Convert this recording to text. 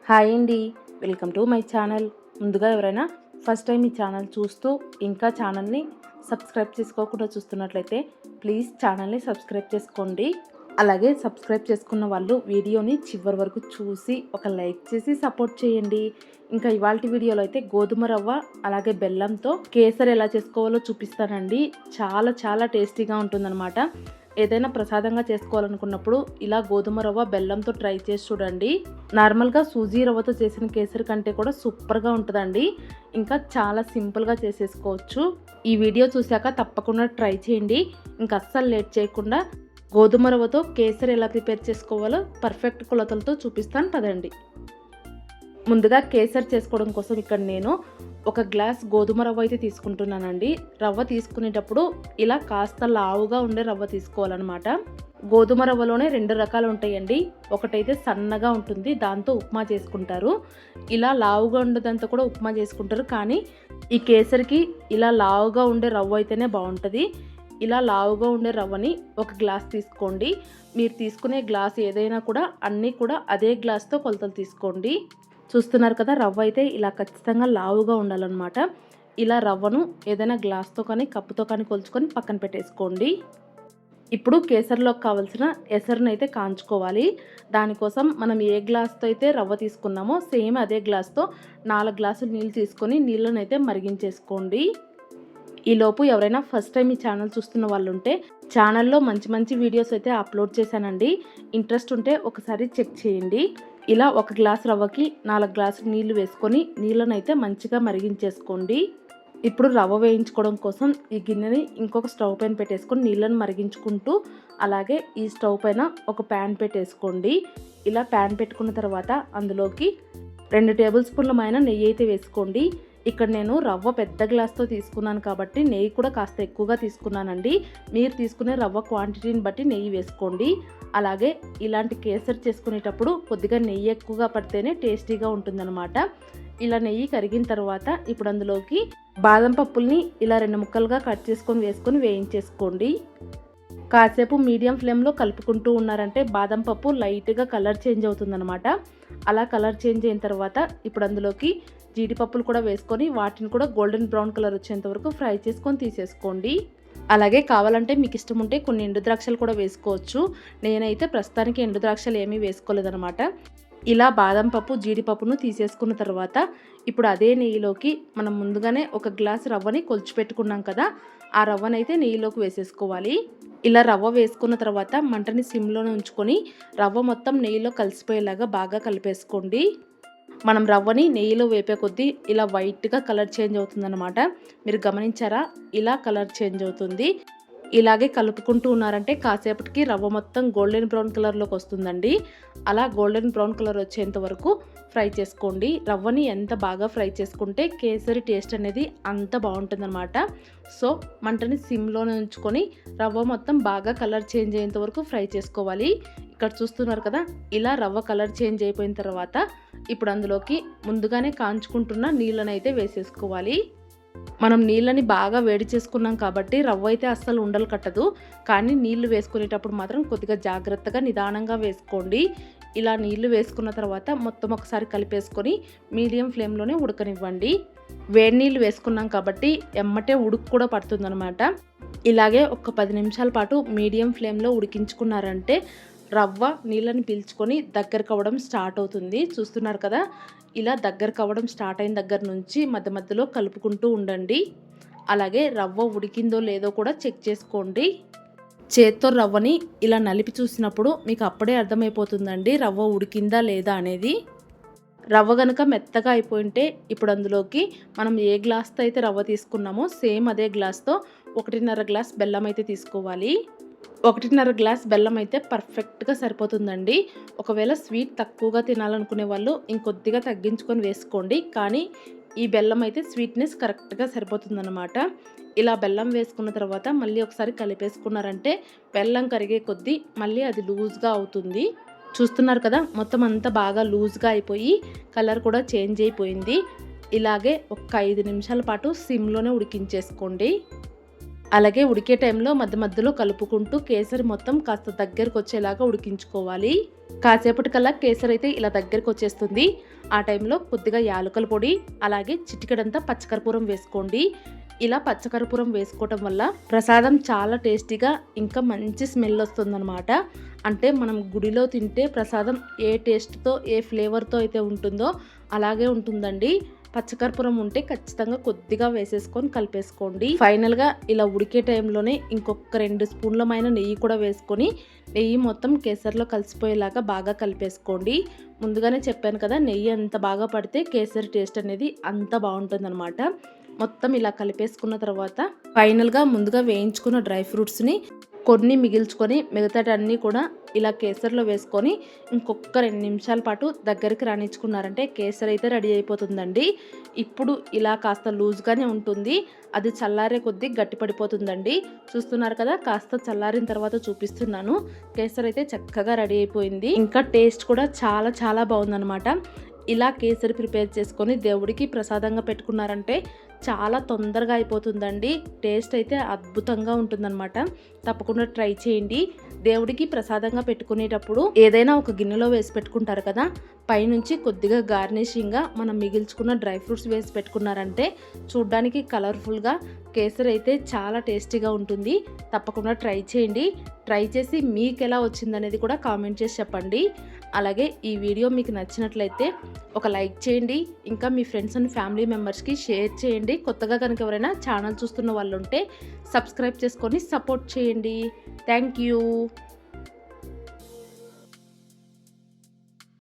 Hi అండి, welcome to my channel. ముందుగా ఎవరైనా ఫస్ట్ టైం ఈ ఛానల్ చూస్తూ ఇంకా ఛానల్ని సబ్స్క్రైబ్ చేసుకోకుండా చూస్తున్నట్లయితే ప్లీజ్ ఛానల్ని సబ్స్క్రైబ్ చేసుకోండి. అలాగే సబ్స్క్రైబ్ చేసుకున్న వాళ్ళు వీడియోని చివరి వరకు చూసి ఒక లైక్ చేసి సపోర్ట్ చేయండి. ఇంకా ఇవాళ వీడియోలో అయితే గోధుమ రవ్వ అలాగే బెల్లంతో కేసరి ఎలా చేసుకోవాలో చూపిస్తానండి. చాలా చాలా టేస్టీగా ఉంటుందన్నమాట. ఏదైనా ప్రసాదంగా చేసుకోవాలనుకున్నప్పుడు ఇలా గోధుమ రవ్వ బెల్లంతో ట్రై చేసి చూడండి. నార్మల్గా సూజీ రవ్వతో చేసిన కేసరి కంటే కూడా సూపర్గా ఉంటుందండి. ఇంకా చాలా సింపుల్గా చేసేసుకోవచ్చు. ఈ వీడియో చూశాక తప్పకుండా ట్రై చేయండి. ఇంకా అస్సలు లేట్ చేయకుండా గోధుమ రవ్వతో కేసరి ఎలా ప్రిపేర్ చేసుకోవాలో పర్ఫెక్ట్ కొలతలతో చూపిస్తాను పదండి. ముందుగా కేసరి చేసుకోవడం కోసం ఇక్కడ నేను ఒక గ్లాస్ గోధుమ రవ్వ అయితే తీసుకుంటున్నానండి. రవ్వ తీసుకునేటప్పుడు ఇలా కాస్త లావుగా ఉండే రవ్వ తీసుకోవాలన్నమాట. గోధుమ రవ్వలోనే 2 రకాలు ఉంటాయండి. ఒకటైతే సన్నగా ఉంటుంది, దాంతో ఉప్మా చేసుకుంటారు. ఇలా లావుగా ఉండేదంతా కూడా ఉప్మా చేసుకుంటారు. కానీ ఈ కేసరికి ఇలా లావుగా ఉండే రవ్వ అయితేనే బాగుంటుంది. ఇలా లావుగా ఉండే రవ్వని ఒక గ్లాస్ తీసుకోండి. మీరు తీసుకునే గ్లాస్ ఏదైనా కూడా అన్నీ కూడా అదే గ్లాస్తో కొలతలు తీసుకోండి. చూస్తున్నారు కదా, రవ్వ అయితే ఇలా ఖచ్చితంగా లావుగా ఉండాలన్నమాట. ఇలా రవ్వను ఏదైనా గ్లాస్తో కానీ కప్పుతో కానీ కొలుచుకొని పక్కన పెట్టేసుకోండి. ఇప్పుడు కేసరిలోకి కావాల్సిన ఎసరును అయితే కాంచుకోవాలి. దానికోసం మనం ఏ గ్లాస్తో అయితే రవ్వ తీసుకున్నామో సేమ్ అదే గ్లాస్తో 4 గ్లాసులు నీళ్ళు తీసుకొని నీళ్ళను అయితే మరిగించేసుకోండి. ఈలోపు ఎవరైనా ఫస్ట్ టైం ఈ ఛానల్ చూస్తున్న వాళ్ళు ఉంటే ఛానల్లో మంచి మంచి వీడియోస్ అయితే అప్లోడ్ చేశానండి. ఇంట్రెస్ట్ ఉంటే ఒకసారి చెక్ చేయండి. ఇలా 1 గ్లాస్ రవ్వకి 4 గ్లాసులు నీళ్లు వేసుకొని నీళ్ళను అయితే మంచిగా మరిగించేసుకోండి. ఇప్పుడు రవ్వ వేయించుకోవడం కోసం ఈ గిన్నెని ఇంకొక స్టవ్ పైన పెట్టేసుకొని నీళ్ళను మరిగించుకుంటూ అలాగే ఈ స్టవ్ పైన ఒక ప్యాన్ పెట్టేసుకోండి. ఇలా ప్యాన్ పెట్టుకున్న తర్వాత అందులోకి 2 టేబుల్ స్పూన్ల నెయ్యి అయితే వేసుకోండి. ఇక్కడ నేను రవ్వ పెద్ద గ్లాస్తో తీసుకున్నాను కాబట్టి నెయ్యి కూడా కాస్త ఎక్కువగా తీసుకున్నానండి. మీరు తీసుకునే రవ్వ క్వాంటిటీని బట్టి నెయ్యి వేసుకోండి. అలాగే ఇలాంటి కేసరి చేసుకునేటప్పుడు కొద్దిగా నెయ్యి ఎక్కువగా పడితేనే టేస్టీగా ఉంటుందన్నమాట. ఇలా నెయ్యి కరిగిన తర్వాత ఇప్పుడు అందులోకి బాదం పప్పుల్ని ఇలా 2 ముక్కలుగా కట్ చేసుకొని వేసుకొని వేయించేసుకోండి. కాసేపు మీడియం ఫ్లేమ్లో కలుపుకుంటూ ఉన్నారంటే బాదం పప్పు లైట్గా కలర్ చేంజ్ అవుతుందన్నమాట. అలా కలర్ చేంజ్ అయిన తర్వాత ఇప్పుడు అందులోకి జీడిపప్పులు కూడా వేసుకొని వాటిని కూడా గోల్డెన్ బ్రౌన్ కలర్ వచ్చేంత వరకు ఫ్రై చేసుకొని తీసేసుకోండి. అలాగే కావాలంటే మీకు ఇష్టం ఉంటే కొన్ని ఎండు ద్రాక్షలు కూడా వేసుకోవచ్చు. నేనైతే ప్రస్తుతానికి ఎండు ద్రాక్షలు ఏమీ వేసుకోలేదన్నమాట. ఇలా బాదం పప్పు జీడిపప్పును తీసేసుకున్న తర్వాత ఇప్పుడు అదే నెయ్యిలోకి మనం ముందుగానే 1 గ్లాస్ రవ్వని కొలిచిపెట్టుకున్నాం కదా, ఆ రవ్వనైతే నెయ్యిలోకి వేసేసుకోవాలి. ఇలా రవ్వ వేసుకున్న తర్వాత మంటని సిమ్లోనే ఉంచుకొని రవ్వ మొత్తం నెయ్యిలో కలిసిపోయేలాగా బాగా కలిపేసుకోండి. మనం రవ్వని నెయ్యిలో వేపే కొద్దీ ఇలా వైట్గా కలర్ చేంజ్ అవుతుందన్నమాట. మీరు గమనించారా? ఇలా కలర్ చేంజ్ అవుతుంది. ఇలాగే కలుపుకుంటూ ఉన్నారంటే కాసేపటికి రవ్వ మొత్తం గోల్డెన్ బ్రౌన్ కలర్లోకి వస్తుందండి. అలా గోల్డెన్ బ్రౌన్ కలర్ వచ్చేంత వరకు ఫ్రై చేసుకోండి. రవ్వని ఎంత బాగా ఫ్రై చేసుకుంటే కేసరి టేస్ట్ అనేది అంత బాగుంటుందన్నమాట. సో మంటని సిమ్లోనే ఉంచుకొని రవ్వ మొత్తం బాగా కలర్ చేంజ్ అయ్యేంత వరకు ఫ్రై చేసుకోవాలి. ఇక్కడ చూస్తున్నారు కదా, ఇలా రవ్వ కలర్ చేంజ్ అయిపోయిన తర్వాత ఇప్పుడు అందులోకి ముందుగానే కాంచుకుంటున్న నీళ్ళని అయితే వేసేసుకోవాలి. మనం నీళ్ళని బాగా వేడి చేసుకున్నాం కాబట్టి రవ్వ అయితే అస్సలు ఉండలు కట్టదు. కానీ నీళ్లు వేసుకునేటప్పుడు మాత్రం కొద్దిగా జాగ్రత్తగా నిదానంగా వేసుకోండి. ఇలా నీళ్లు వేసుకున్న తర్వాత మొత్తం ఒకసారి కలిపేసుకొని మీడియం ఫ్లేమ్లోనే ఉడకనివ్వండి. వేడి నీళ్ళు వేసుకున్నాం కాబట్టి ఎమ్మటే ఉడుకు కూడా పడుతుందన్నమాట. ఇలాగే ఒక 10 నిమిషాల పాటు మీడియం ఫ్లేమ్లో ఉడికించుకున్నారంటే రవ్వ నీళ్ళని పీల్చుకొని దగ్గరకు అవ్వడం స్టార్ట్ అవుతుంది. చూస్తున్నారు కదా, ఇలా దగ్గరకు అవ్వడం స్టార్ట్ అయిన దగ్గర నుంచి మధ్య మధ్యలో కలుపుకుంటూ ఉండండి. అలాగే రవ్వ ఉడికిందో లేదో కూడా చెక్ చేసుకోండి. చేత్తో రవ్వని ఇలా నలిపి చూసినప్పుడు మీకు అప్పుడే అర్థమైపోతుందండి రవ్వ ఉడికిందా లేదా అనేది. రవ్వ కనుక మెత్తగా అయిపోయింటే ఇప్పుడు అందులోకి మనం ఏ గ్లాస్తో అయితే రవ్వ తీసుకున్నామో సేమ్ అదే గ్లాస్తో 1.5 గ్లాస్ బెల్లం అయితే తీసుకోవాలి. 1.5 గ్లాస్ బెల్లం అయితే పర్ఫెక్ట్గా సరిపోతుందండి. ఒకవేళ స్వీట్ తక్కువగా తినాలనుకునే వాళ్ళు ఇంకొద్దిగా తగ్గించుకొని వేసుకోండి. కానీ ఈ బెల్లం అయితే స్వీట్నెస్ కరెక్ట్గా సరిపోతుందన్నమాట. ఇలా బెల్లం వేసుకున్న తర్వాత మళ్ళీ ఒకసారి కలిపేసుకున్నారంటే బెల్లం కరిగే కొద్దీ మళ్ళీ అది లూజ్గా అవుతుంది. చూస్తున్నారు కదా, మొత్తం అంతా బాగా లూజ్గా అయిపోయి కలర్ కూడా చేంజ్ అయిపోయింది. ఇలాగే ఒక 5 నిమిషాల పాటు సిమ్లోనే ఉడికించేసుకోండి. అలాగే ఉడికే టైంలో మధ్య మధ్యలో కలుపుకుంటూ కేసరి మొత్తం కాస్త దగ్గరకు వచ్చేలాగా ఉడికించుకోవాలి. కాసేపటికల్లా కేసరి అయితే ఇలా దగ్గరకు వచ్చేస్తుంది. ఆ టైంలో కొద్దిగా యాలకుల పొడి, అలాగే చిటికెడంతా పచ్చకర్పూరం వేసుకోండి. ఇలా పచ్చకర్పూరం వేసుకోవటం వల్ల ప్రసాదం చాలా టేస్టీగా ఇంకా మంచి స్మెల్ వస్తుందన్నమాట. అంటే మనం గుడిలో తింటే ప్రసాదం ఏ టేస్ట్తో ఏ ఫ్లేవర్తో అయితే ఉంటుందో అలాగే ఉంటుందండి. పచ్చకర్పూరం ఉంటే ఖచ్చితంగా కొద్దిగా వేసేసుకొని కలిపేసుకోండి. ఫైనల్గా ఇలా ఉడికే టైంలోనే ఇంకొక 2 స్పూన్లమైన నెయ్యి కూడా వేసుకొని నెయ్యి మొత్తం కేసరిలో కలిసిపోయేలాగా బాగా కలిపేసుకోండి. ముందుగానే చెప్పాను కదా, నెయ్యి ఎంత బాగా పడితే కేసరి టేస్ట్ అనేది అంత బాగుంటుందన్నమాట. మొత్తం ఇలా కలిపేసుకున్న తర్వాత ఫైనల్గా ముందుగా వేయించుకున్న డ్రై ఫ్రూట్స్ని కొన్ని మిగిల్చుకొని మిగతాటన్నీ కూడా ఇలా కేసరిలో వేసుకొని ఇంకొక 2 నిమిషాల పాటు దగ్గరికి రానిచ్చుకున్నారంటే కేసరి అయితే రెడీ అయిపోతుందండి. ఇప్పుడు ఇలా కాస్త లూజ్గానే ఉంటుంది, అది చల్లారే కొద్దీ గట్టి పడిపోతుందండి. చూస్తున్నారు కదా, కాస్త చల్లారిన తర్వాత చూపిస్తున్నాను. కేసరి అయితే చక్కగా రెడీ అయిపోయింది. ఇంకా టేస్ట్ కూడా చాలా చాలా బాగుందన్నమాట. ఇలా కేసరి ప్రిపేర్ చేసుకొని దేవుడికి ప్రసాదంగా పెట్టుకున్నారంటే చాలా తొందరగా అయిపోతుందండి. టేస్ట్ అయితే అద్భుతంగా ఉంటుందన్నమాట. తప్పకుండా ట్రై చేయండి. దేవుడికి ప్రసాదంగా పెట్టుకునేటప్పుడు ఏదైనా ఒక గిన్నెలో వేసి పెట్టుకుంటారు కదా, పైనుంచి కొద్దిగా గార్నిషింగ్గా మనం మిగిల్చుకున్న డ్రై ఫ్రూట్స్ వేసి పెట్టుకున్నారంటే చూడ్డానికి కలర్ఫుల్గా కేసరి అయితే చాలా టేస్టీగా ఉంటుంది. తప్పకుండా ట్రై చేయండి. ట్రై చేసి మీకు ఎలా వచ్చిందనేది కూడా కామెంట్ చేసి చెప్పండి. అలాగే ఈ వీడియో మీకు నచ్చినట్లయితే ఒక లైక్ చేయండి. ఇంకా మీ ఫ్రెండ్స్ అండ్ ఫ్యామిలీ మెంబర్స్కి షేర్ చేయండి. కొత్తగా కనుక ఎవరైనా ఛానల్ చూస్తున్న వాళ్ళు ఉంటే సబ్స్క్రైబ్ చేసుకొని సపోర్ట్ చేయండి. Thank you.